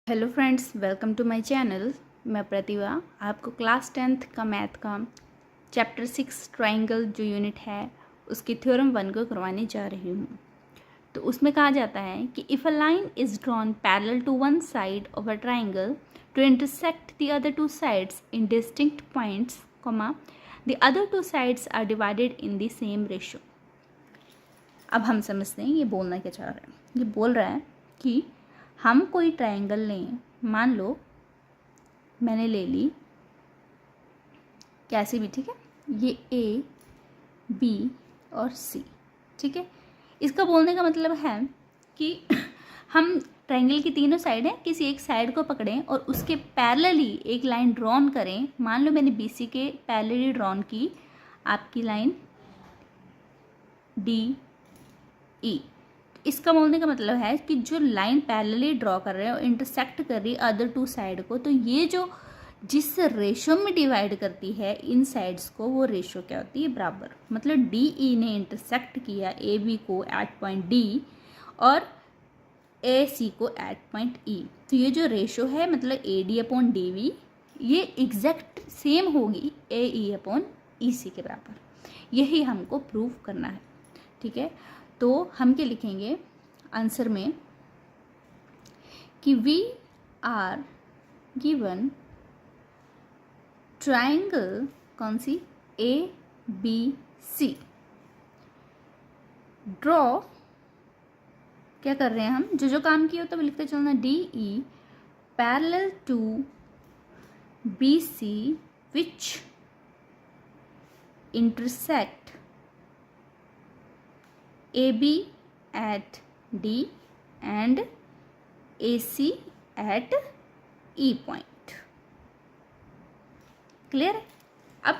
Hello friends, welcome to my channel. मैं प्रतिभा आपको class 10th का मैथ का चैप्टर 6 ट्राइंगल जो यूनिट है उसकी थ्योरम 1 को करवाने जा रही हूँ। तो उसमें कहा जाता है कि if a line is drawn parallel to one side of a triangle to intersect the other two sides in distinct points, the other two sides are divided in the same ratio. अब हम समझते हैं ये बोलना क्या चाह रहा है। ये बोल रहा है कि हम कोई ट्रायंगल लें, मान लो मैंने ले ली कैसे भी, ठीक है, ये ए बी और सी, ठीक है। इसका बोलने का मतलब है कि हम ट्रायंगल की तीनों साइड हैं, किसी एक साइड को पकड़ें और उसके पैरेलली एक लाइन ड्रॉन करें। मान लो मैंने बी सी के पैरेलली ड्रॉन की आपकी लाइन डी ई। इसका बोलने का मतलब है कि जो लाइन पैरेलली ड्रॉ कर रहे हैं और इंटरसेक्ट कर रही है अदर टू साइड को, तो ये जो जिस रेशो में डिवाइड करती है इन साइड्स को, वो रेशो क्या होती है, बराबर। मतलब डी ई ने इंटरसेक्ट किया ए बी को एट पॉइंट डी और ए सी को एट पॉइंट ई, तो ये जो रेशो है मतलब A D upon D B, ये एग्जैक्ट सेम होगी ए ई अपॉन ई सी के बराबर। यही हमको प्रूव करना है, ठीक है। तो हम क्या लिखेंगे आंसर में कि वी आर गिवन ट्राइंगल, कौन सी, ए बी सी। ड्रॉ क्या कर रहे हैं हम, जो काम किया तो लिखते चलना, D E parallel to B C which intersect AB at D and AC at E point। Clear है। अब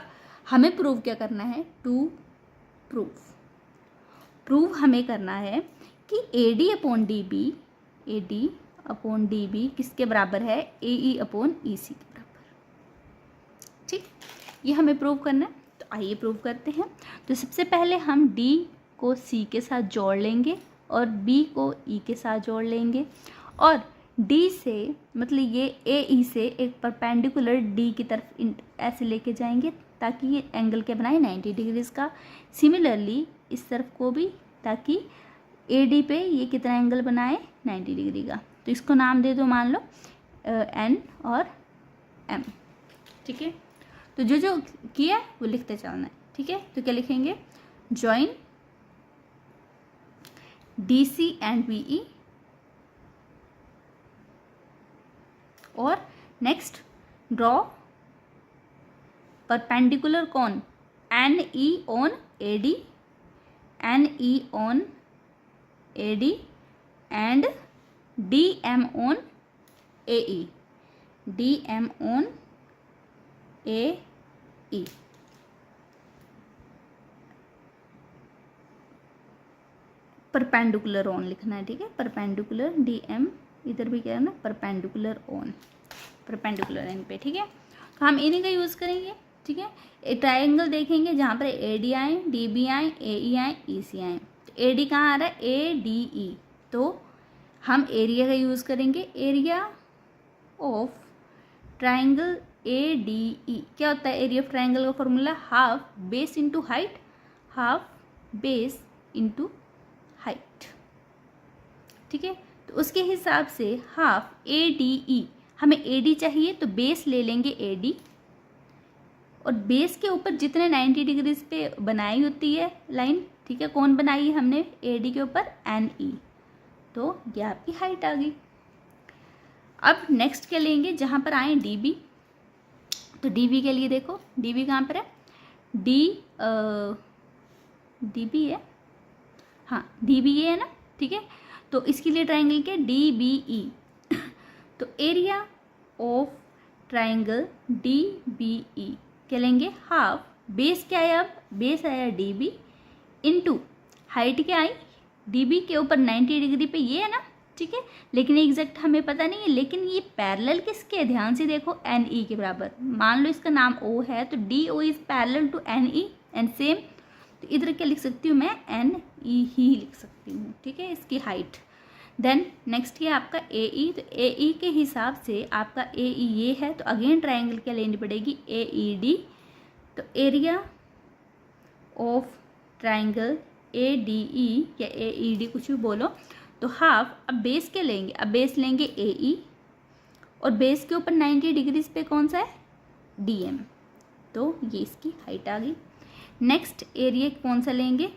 हमें प्रूव क्या करना है, टू प्रूव हमें करना है कि AD अपॉन डी बी किसके बराबर है, AE अपॉन EC के बराबर। ठीक, ये हमें प्रूव करना है। तो आइए प्रूव करते हैं। तो सबसे पहले हम D को C के साथ जोड़ लेंगे और B को E के साथ जोड़ लेंगे और D से मतलब ये AE से एक परपेंडिकुलर D की तरफ ऐसे लेके जाएंगे ताकि ये एंगल क्या बनाए, 90 डिग्रीज का। सिमिलरली इस तरफ को भी, ताकि AD पे ये कितना एंगल बनाए, 90 डिग्री का। तो इसको नाम दे दो, मान लो N और M, ठीक है। तो जो किया वो लिखते चलना है, ठीक है। तो क्या लिखेंगे, जॉइन DC and BE और नेक्स्ट ड्रॉ परपेंडिकुलर कौन, NE on AD, NE on AD and DM on AE, DM on AE। Perpendicular on लिखना है, ठीक है। परपेंडिकुलर DM, इधर भी क्या है ना, परपेंडिकुलर ऑन, परपेंडिकुलर इन पे, ठीक है। तो हम इन्हीं का यूज़ करेंगे, ठीक है। एक ट्राइंगल देखेंगे जहाँ पर AD आए, DB आए, AE आए, EC आए। तो AD कहाँ आ रहा है, ADE, तो हम एरिया का यूज़ करेंगे। एरिया ऑफ ट्राइंगल ADE क्या होता है, एरिया ऑफ ट्राइंगल का formula half base into height, half base into height, ठीक है। तो उसके हिसाब से हाफ ADE, हमें AD चाहिए तो बेस ले लेंगे AD और बेस के ऊपर जितने 90 डिग्रीज पे बनाई होती है लाइन, ठीक है, कौन बनाई है हमने, AD के ऊपर NE, तो ये आपकी हाइट आ गई। अब नेक्स्ट क्या लेंगे, जहाँ पर आए DB, तो DB के लिए देखो, DB कहाँ पर है, DB है, हाँ DBA है ना, ठीक है। तो इसके लिए ट्राइंगल के DBE, तो एरिया ऑफ ट्राइंगल DBE क्या लेंगे, हाफ बेस क्या आया, अब बेस आया DB इनटू हाइट क्या आई, DB के ऊपर 90 डिग्री पे ये है ना, ठीक है। लेकिन एग्जैक्ट हमें पता नहीं है, लेकिन ये पैरेलल किसके, ध्यान से देखो, NE के बराबर। मान लो इसका नाम O है तो DO is parallel to NE and same, तो इधर क्या लिख सकती हूँ मैं, NE ही लिख सकती हूँ, ठीक है, इसकी हाइट। देन नेक्स्ट है आपका ए ई, तो ए ई के हिसाब से आपका ए ई ये है, तो अगेन ट्राइंगल क्या लेनी पड़ेगी, ए ई डी। तो area of triangle A D ई या ए ई डी कुछ भी बोलो, तो हाफ, अब बेस क्या लेंगे, अब बेस लेंगे ए ई और बेस के ऊपर 90 डिग्रीज पे कौन सा है, डी एम, तो ये इसकी हाइट आ गई। नेक्स्ट एरिया कौन सा लेंगे,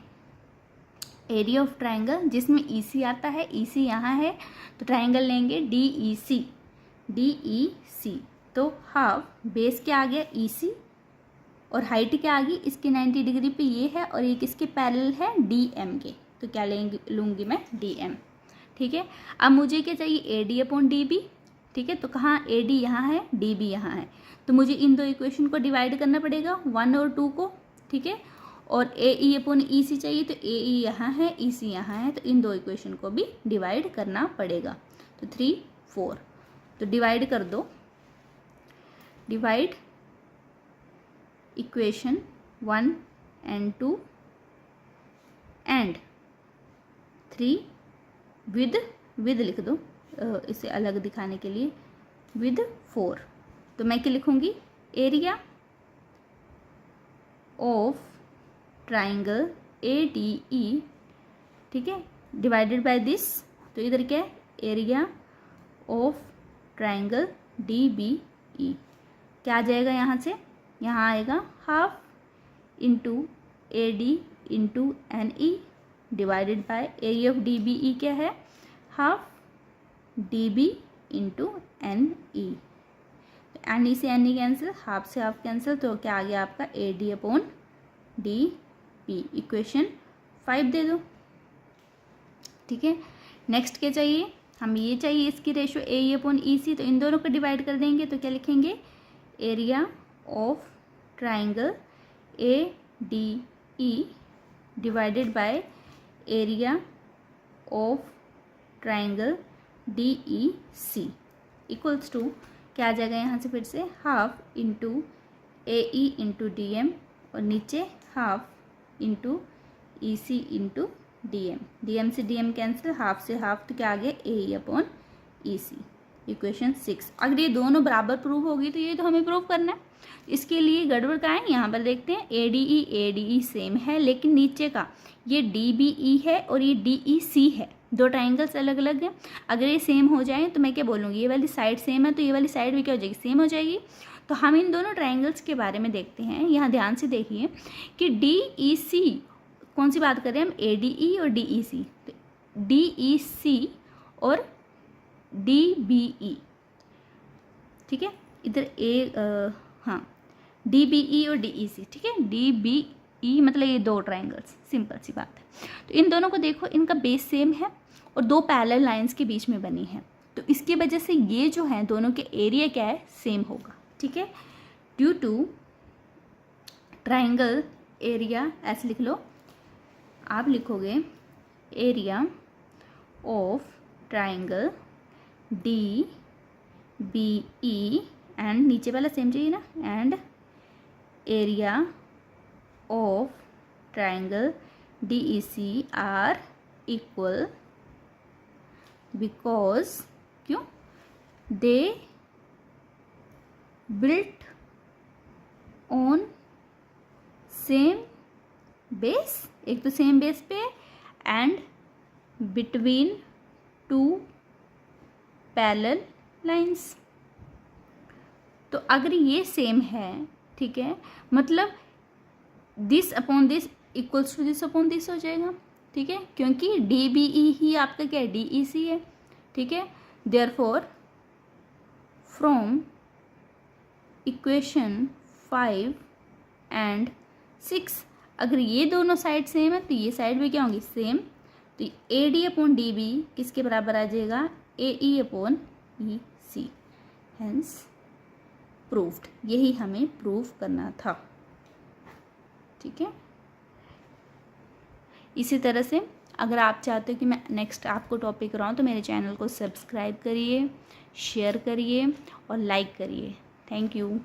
एरिया ऑफ ट्राइंगल जिसमें ई सी आता है, ई सी यहाँ है, तो ट्राइंगल लेंगे डी ई सी, डी ई सी, तो हाफ बेस क्या आ गया ई सी और हाइट क्या आ गई इसकी 90 डिग्री पे ये है और ये किसके पैरेलल है, डी एम के, तो क्या लेंगे, लूँगी मैं डी एम। ठीक है, अब मुझे क्या चाहिए, A D upon D B. ठीक है, तो कहाँ ए डी यहाँ है, डी बी यहाँ है, तो मुझे इन दो इक्वेशन को डिवाइड करना पड़ेगा 1 और 2 को। ठीक है, और ए ई अपॉन ई सी चाहिए, तो ए ई यहाँ है, ई सी यहाँ है, तो इन दो इक्वेशन को भी डिवाइड करना पड़ेगा। तो 3 4, तो डिवाइड कर दो, divide equation 1 and 2 and 3 with लिख दो, इसे अलग दिखाने के लिए, विद 4। तो मैं क्या लिखूँगी, area of triangle A D E, ठीक है, डिवाइडेड बाय दिस, तो इधर क्या है, area of triangle D B E, क्या आ जाएगा यहाँ से, यहाँ आएगा half into A D into N E divided by area of D B E क्या है, half D B into N E, N E से एन ई कैंसिल, हाफ से हाफ कैंसिल, तो क्या आ गया आपका ए D upon D P, equation 5 दे दो। ठीक है, नेक्स्ट क्या चाहिए, हम ये चाहिए इसकी ratio A E upon E सी, तो इन दोनों को डिवाइड कर देंगे, तो क्या लिखेंगे, area of triangle A D E divided by area of triangle D E C equals to, क्या आ जाएगा यहाँ से फिर से, half into A E into D M और नीचे half into E C into D M से डी एम कैंसिल, हाफ से हाफ, तो क्या आ गया ए ई अपॉन ई सी, इक्वेशन 6। अगर ये दोनों बराबर प्रूव होगी तो ये तो हमें प्रूव करना है, इसके लिए गड़बड़ का है, यहाँ पर देखते हैं ए डी ई सेम है, लेकिन नीचे का ये डी बी ई है और ये डी ई सी है, दो ट्राइंगल्स अलग अलग हैं। अगर ये सेम हो जाए तो मैं क्या बोलूँगी, ये वाली साइड सेम है तो ये वाली साइड भी क्या हो जाएगी, सेम हो जाएगी। तो हम इन दोनों ट्राइंगल्स के बारे में देखते हैं, यहाँ ध्यान से देखिए कि डी ई सी कौन सी बात कर रहे हैं हम, ए डी ई और डी ई सी, डी ई सी और डी बी ई, ठीक है, इधर हाँ डी बी ई और डी ई सी, ठीक है, डी बी ई मतलब ये दो ट्राइंगल्स, सिंपल सी बात है। तो इन दोनों को देखो, इनका बेस सेम है और दो पैरेलल लाइंस के बीच में बनी है, तो इसकी वजह से ये जो है दोनों के एरिया क्या है, सेम होगा। ठीक है, ड्यू टू ट्राइंगल एरिया, ऐसे लिख लो, आप लिखोगे area of triangle D B E and नीचे वाला सेम चाहिए ना, and area of triangle D E C are equal, because क्यों, they built on same base, एक तो सेम बेस पे and between two parallel lines. तो अगर ये सेम है, ठीक है, मतलब this upon this equals to this upon this हो जाएगा। ठीक है, क्योंकि डी बी ई ही आपका क्या है, डी ई सी है। ठीक है, देयरफॉर फ्रॉम इक्वेशन 5 एंड 6 अगर ये दोनों साइड सेम है तो ये साइड भी क्या होंगी, सेम। तो A D upon D B किसके बराबर आ जाएगा, A E upon E C, hence proved. यही हमें प्रूव करना था। ठीक है, इसी तरह से अगर आप चाहते हो कि मैं नेक्स्ट आपको टॉपिक कराऊँ तो मेरे चैनल को सब्सक्राइब करिए, शेयर करिए और लाइक करिए। Thank you.